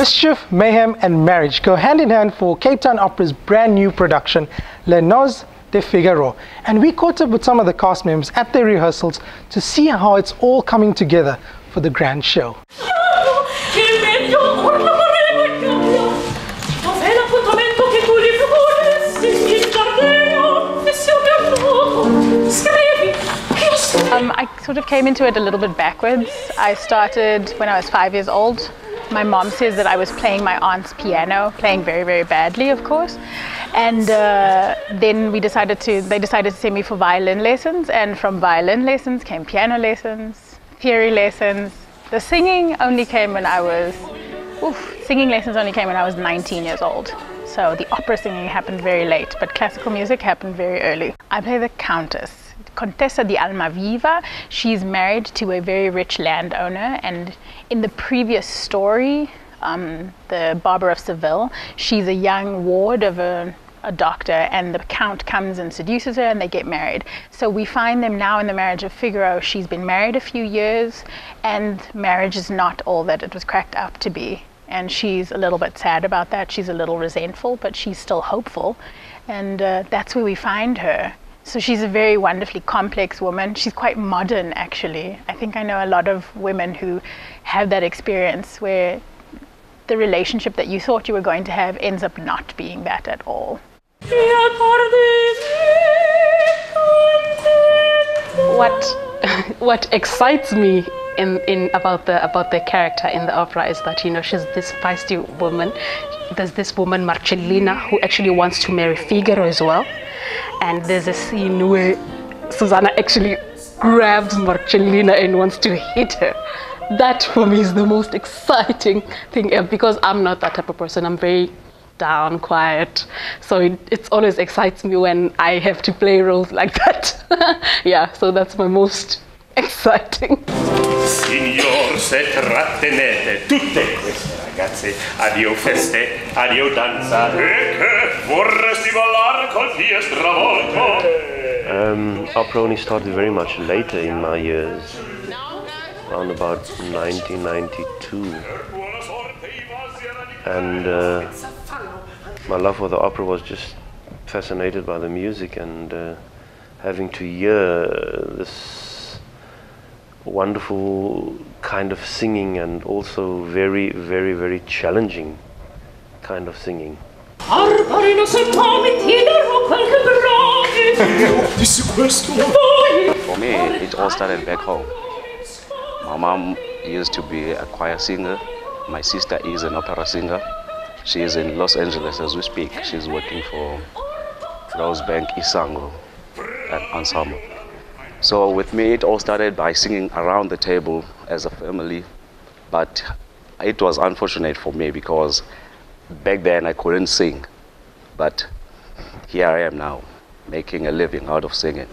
Mischief, Mayhem and Marriage go hand in hand for Cape Town Opera's brand new production, Nozze di Figaro. And we caught up with some of the cast members at their rehearsals to see how it's all coming together for the grand show. I sort of came into it a little bit backwards. I started when I was 5 years old. My mom says that I was playing my aunt's piano, playing very, very badly, of course. And then they decided to send me for violin lessons, and from violin lessons came piano lessons, theory lessons. The singing only came when I was, singing lessons only came when I was 19 years old. So the opera singing happened very late, but classical music happened very early. I play the Countess. Contessa di Amalviva. She's married to a very rich landowner, and in the previous story, the Barber of Seville, she's a young ward of a doctor, and the count comes and seduces her and they get married. So we find them now in the Marriage of Figaro. She's been married a few years and marriage is not all that it was cracked up to be, and she's a little bit sad about that. She's a little resentful, but she's still hopeful, and that's where we find her. So she's a very wonderfully complex woman. She's quite modern, actually. I think I know a lot of women who have that experience where the relationship that you thought you were going to have ends up not being that at all. What excites me about the character in the opera is that, you know, she's this feisty woman. There's this woman Marcellina who actually wants to marry Figaro as well, and there's a scene where Susanna actually grabs Marcellina and wants to hit her. That for me is the most exciting thing ever, because I'm not that type of person. I'm very down, quiet, so it always excites me when I have to play roles like that. Yeah, so that's my most exciting. Signor, se trattenete tutte queste ragazze, addio feste, addio danza, e che vorresti ballare col piede stravolto. Opera only started very much later in my years, around about 1992. And my love for the opera was just fascinated by the music, and having to hear this wonderful kind of singing, and also very, very, very challenging kind of singing. For me, it all started back home. My mom used to be a choir singer. My sister is an opera singer. She is in Los Angeles as we speak. She's working for Rosebank Isango at Ensemble. So with me, it all started by singing around the table as a family, but it was unfortunate for me because back then I couldn't sing, but here I am now, making a living out of singing.